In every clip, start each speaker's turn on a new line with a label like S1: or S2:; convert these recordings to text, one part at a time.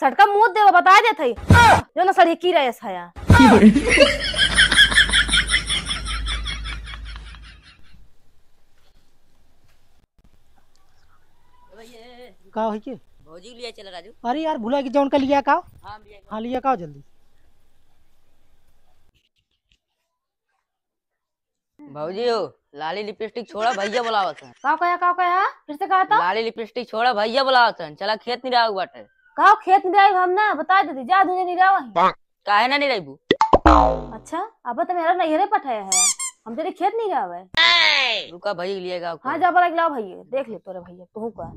S1: सटका मुंह दे बता दे थई जो ना सड़ी की रहे छाया
S2: का है के
S3: भौजी लिया चला राजू।
S2: अरे यार भूला कि जौन का लिया का
S3: हाँ
S2: लिया का जल्दी।
S3: भौजी हो लाली लिपस्टिक छोड़ा भैया बुलावत है।
S1: का कहा फिर से कहा था
S3: लाली लिपस्टिक छोड़ा भैया बुलावत है। चला खेत नहीं रहा बाटे।
S1: कहा खेत में जाए हम ना बता देती जा दूने नहीं रहा
S3: काहे ना नहीं रही।
S1: अच्छा अब तो मेरा नैहरे पठाया है हम तेरे खेत नहीं रहा है।
S3: रुका भैया लिएगा।
S1: हाँ जा बड़ा लाओ भैया देख ले तोरे भैया तू का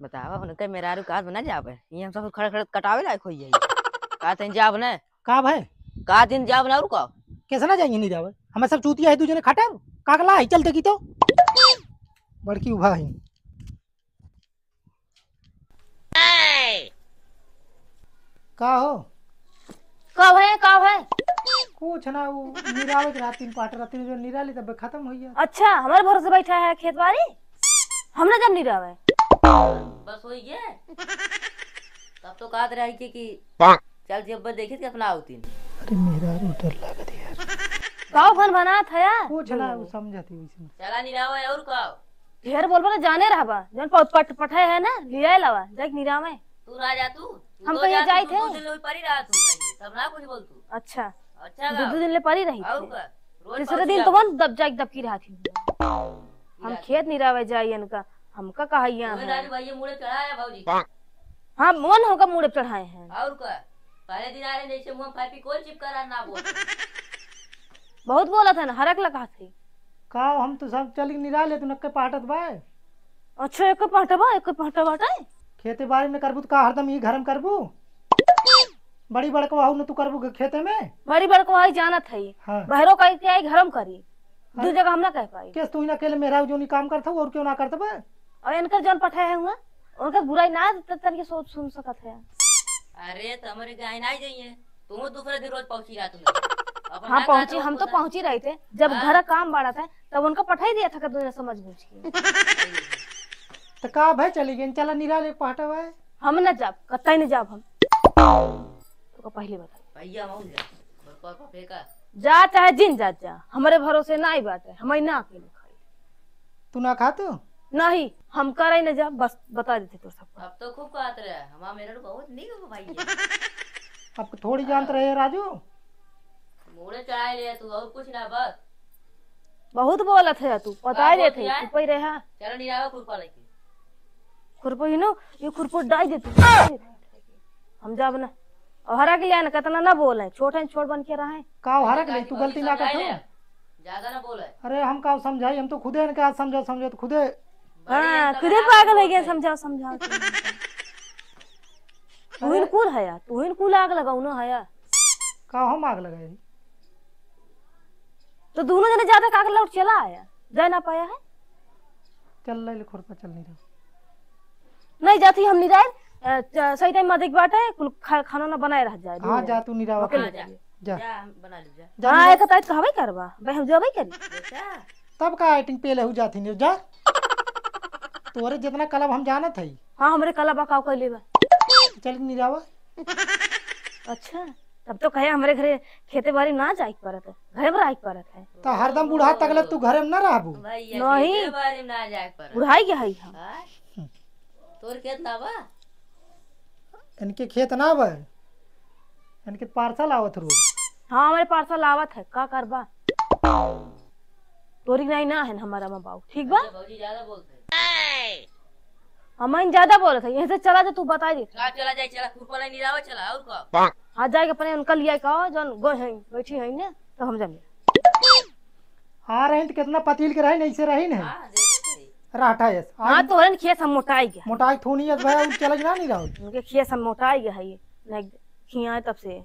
S3: बतावा उनके मेरा रुका बना जावे ये हम सब खड़े खड़े कटावे लायक होई है का तन जाव ना
S2: का भाई
S3: का दिन जाव ना रुका
S2: कैसे ना जाएंगे नहीं जावे हमें सब चूतिया है दूसरे खटा काकला है चलते की तो बड़की उभा है का हो
S1: कब है
S2: कुछ ना वो निरावे के रात 3 पाट रात जो निराली तब खत्म हो गया।
S1: अच्छा हमारे भरोसे बैठा है खेत बाड़ी हमने जब नहीं रहा
S3: बस हो गया तब तो काट रही थी कि चल जब देखे थे अपना आउती।
S2: अरे मेरा डर लगा दे यार
S1: काव भन बना था यार
S2: कुछ ना वो समझती वैसे
S3: चला नहीं रहा और का
S1: ढेर बोलबा ना जाने रहबा जन पठाए है ना लिया लावा देख निरा में
S3: तू राजा तू
S1: हम तो ये जाई थे
S3: परी रहा तू सब ना कुछ बोल तू।
S1: अच्छा
S3: अच्छा
S1: दो दिन ले परी रही
S3: और का रोज
S1: तीसरे दिन तो वन दबकी रहा थी हम खेत नहीं रहा जाई इनका हमका कहा
S3: राजू भैया मुड़े चढ़ाया भौजी।
S1: हाँ मन होगा मुड़े चढ़ाए हैं
S3: और का पहले दिन आ रहे जैसे मुंह फापी कोई चिपका ना बोल
S1: बहुत बोला था ना हरक लगा थी
S2: का हम तो सब चल निरा ले तू नक्के पाटत बा।
S1: अच्छा एक पाटा बाटा
S2: खेते बाड़ी में करबू तो का हरदम ये घरम करबू बड़ी बड़का वाहू न तू करबू खेते में
S1: बड़ी बड़को आई जाना था
S2: हाँ।
S1: बहरो का के आई घरम करी दू जगह हम ना कह पाई
S2: केस तू ही ना अकेले मेरा जो नहीं काम करता और क्यों ना करता बा।
S1: और इनका जौन पठाया है हुआ उनका बुराई ना तन सोच सुन सकत है।
S3: अरे तो हमारे गाय ना जाइए तुम दूसरे दिन रोज पहुंची रहा तुम।
S1: हाँ पहुंची हम तो पहुंच ही रहे थे जब घर काम बाड़ा था तब उनका पठाई दिया था दूसरे समझ बूझ के
S2: तो का भाई चली गई चला निरा ले पाटा बा।
S1: हम न जाब कतई न जाब हम तो पहले बता
S3: भैया मौन जा फेंका
S1: जा चाहे जिन जा हमारे भरोसे ना ही बात है हमें ना अकेले खाई
S2: तू ना खा तू
S1: नहीं हम करे न जा बस बता देते तो सब
S3: अब तो खूब कहत रहे हमारा मेरे को बहुत नहीं हो भाई
S2: अब थोड़ी जानत रहे राजू
S3: मुड़े चढ़ाए ले तू और कुछ ना बस
S1: बहुत बोलत है तू पता ही थे ऊपर रहा
S3: चलो नहीं आवा खुरपा लेके
S1: खुरपो ही नो ये खुरपो डाई दे तू हम जाब ना और हरा के लिया ना कितना ना बोले छोटे छोट बन के रहे
S2: का हरा के तू गलती ना कर
S3: ज्यादा ना बोले।
S2: अरे हम का समझाई हम तो खुदे ने क्या समझो तो खुदे
S1: हां खुदे पागल है गया समझाओ तू इन कूल है यार तू इन कूल आग लगाऊ ना है यार
S2: का हम आग लगाई
S1: तो दोनों जने ज्यादा कागल लौट चला आया जा ना पाया है
S2: चल ले खुरपा चल
S1: नहीं जाती हम नहीं जाए सही टाइम में देख बात है कुल खाना ना बनाए रह जाए।
S2: हां जा तू निरावा
S3: जा बना ले जा
S1: हां एक ताई कहबे करबा भाई हम जबे करी
S2: तब का आइटिंग पेले हो जाती नहीं जा तोरे जितना कलब हम जानत है।
S1: हां हमरे कलबा का कहले बा
S2: चल निरावा।
S1: अच्छा तब तो कहे हमरे घरे खेते बाड़ी ना जाई परत है घरे में रह परत है
S2: तो हरदम बूढ़ा तकले तू घरे में ना रहबू
S3: नहीं के बारे में ना जाए पर
S1: बुढ़ाई के हई हम
S3: तोर खेत ना बा
S2: इनके खेत ना बा इनके पार्सल आवत रोज।
S1: हाँ हमारे पार्सल आवत है का करबा तोरी नहीं ना है हमारा माँ बाबू ठीक बा
S3: भौजी ज्यादा बोलते
S1: हम ज्यादा बोलत है यहीं से चला जा तू बता दे
S3: चला जाए चला खुरपा नहीं रहा चला और का
S1: हाँ जाएगा अपने उनका लिया कहो जौन गो है बैठी है ना तो हम जमे
S2: आ रहे तो कितना पतील के रहे नहीं से रही नहीं
S3: हां देखो
S2: राठा है
S1: हाँ तो हरन खेत हम मोटाई गया
S2: मोटाई थोनी है भाई चल ना नहीं रहो
S1: उनके खेत हम मोटाई गया है ये नहीं खिया तब से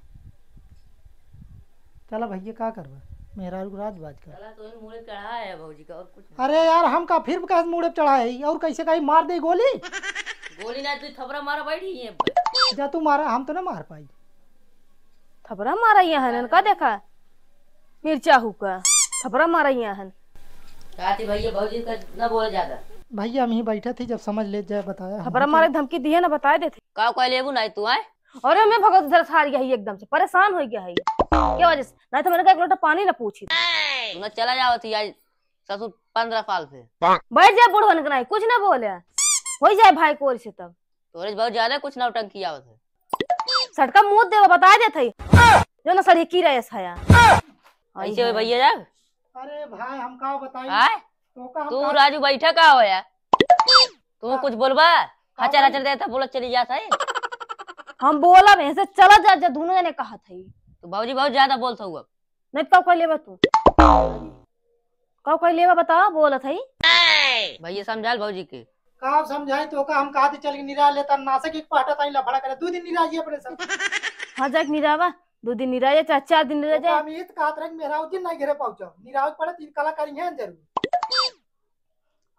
S2: चला भैया का करबा मेरा राज बाज कर
S3: चला तो मुड़े चढ़ा है भौजी का और कुछ
S2: अरे यार हम का फिर कैसे मुड़े चढ़ाए और कैसे कहीं मार दे गोली
S3: ना तू थपरा मारा बैठी है
S2: जा तू मारा हम तो ना मार पाई
S1: थपरा मारा यहाँ का देखा मिर्चा हुका थपरा मारा यहाँ
S3: कहती भैया भौजी का ना बोला ज्यादा
S2: भैया हम ही बैठे थे, जब समझ ले जाए बताया हम।
S1: खबर हमारे धमकी दिए ना, बताए देते।
S3: का कोई लेबू नहीं तू आए?
S1: अरे मैं भगत उधर हार गया है, एकदम से परेशान हो गया है क्या वजह से। नहीं तो मैंने कहा एक लोटा पानी ना पूछी।
S3: तू ना चला जाओ थी आज ससुर 15 साल से।
S1: बैठ जाए बुढ़ बन के, कुछ ना बोले हो जाए भाई को से। तब
S3: तोरे बहुत ज्यादा कुछ नौटंकी आवत है।
S1: सटका मुंह दे बता देते जो ना सर की रहे छाया
S3: ऐसे हो भैया जा।
S2: अरे भाई हम का बताई
S3: आए
S2: तो का
S3: तू राजू बैठा का हो यार? तू कुछ बोलबा? हचर हचर देता बोला चली जाता है।
S1: हम बोला वैसे चला जा दोनों ने कहा था।
S3: तो बाबूजी बहुत ज्यादा बोलता हुआ।
S1: नहीं कब कोई लेवा तू, कब कोई लेवा बता बोला था।
S3: भैया समझाल बाबूजी के
S2: का समझाई तो का हम कहा थे चल के निरा लेता नासक एक पाटा ताई लफड़ा करे 2 दिन निराजी अपने सब।
S1: हाँ जाके निरावा 2 दिन निरा जाए, 4 दिन निरा जाए।
S2: अमित कात रंग मेरा उस दिन नहीं घरे पहुंचा निराज पड़े 3 कलाकारी है जरूर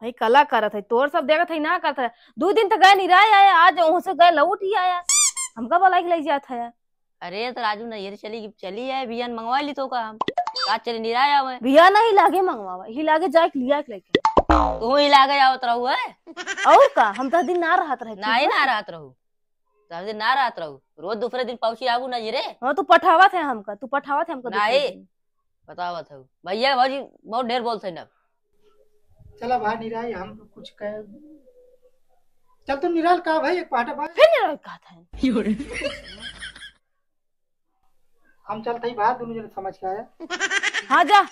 S1: भाई कला करत है तोर सब देखत है ना करत है। 2 दिन तक गए निराय आया, आज वहां से गए लौट ही आया। हमका बोला कि लग जाता है।
S3: अरे तो राजू नहीं चली है बियान मंगवा ली तो का हम आज चली निराया हुए
S1: बिया नहीं लागे मंगवावा, ही लागे जाए लिया के लेके।
S3: तू ही लागे आवत रहू है
S1: और का हम तो दिन ना रहत रहे।
S3: नहीं ना रहत रहू तो दिन ना रहत रहू, रोज दूसरे दिन पहुंची आबू ना रे।
S1: हाँ तू पठावत है हमका, तू पठावत है हमका।
S3: नहीं बतावत हूँ भैया भाजी बहुत ढेर बोलते ना।
S2: चला भाई निराई हम कुछ कह चल तुम निराल का भाई एक पाटा भाई
S1: फिर निराय कहा था।
S2: हम चलते ही बाहर दोनों जने समझ के आया।
S1: हाँ जा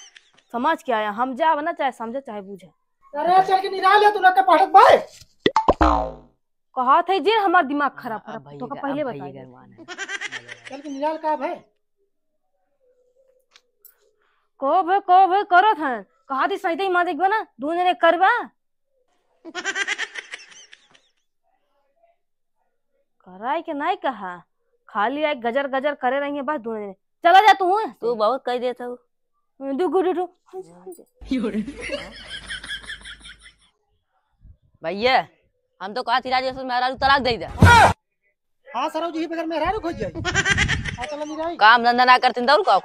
S1: समझ के आया, हम जा ना चाहे समझे चाहे बूझे।
S2: अरे चल के निराल है तू ना का पाटत भाई
S1: कहा था जी हमारा दिमाग खराब
S3: अब
S1: खराब तो का पहले बता दे।
S2: चल के निराल का भाई
S1: को भाई करो था कहा थी सही मां देखबा ना दोनों ने करवा कराई के नहीं कहा, खाली एक गजर गजर करे रही है बस दोनों ने। चला जा तू
S3: बहुत कह देता हूँ। भैया हम तो कहा थी राजू महाराज तलाक दे दे।
S2: हाँ सरोज जी बगैर मेहरा खोज जाए। चलो निराई
S3: काम धंधा ना करते दौड़ का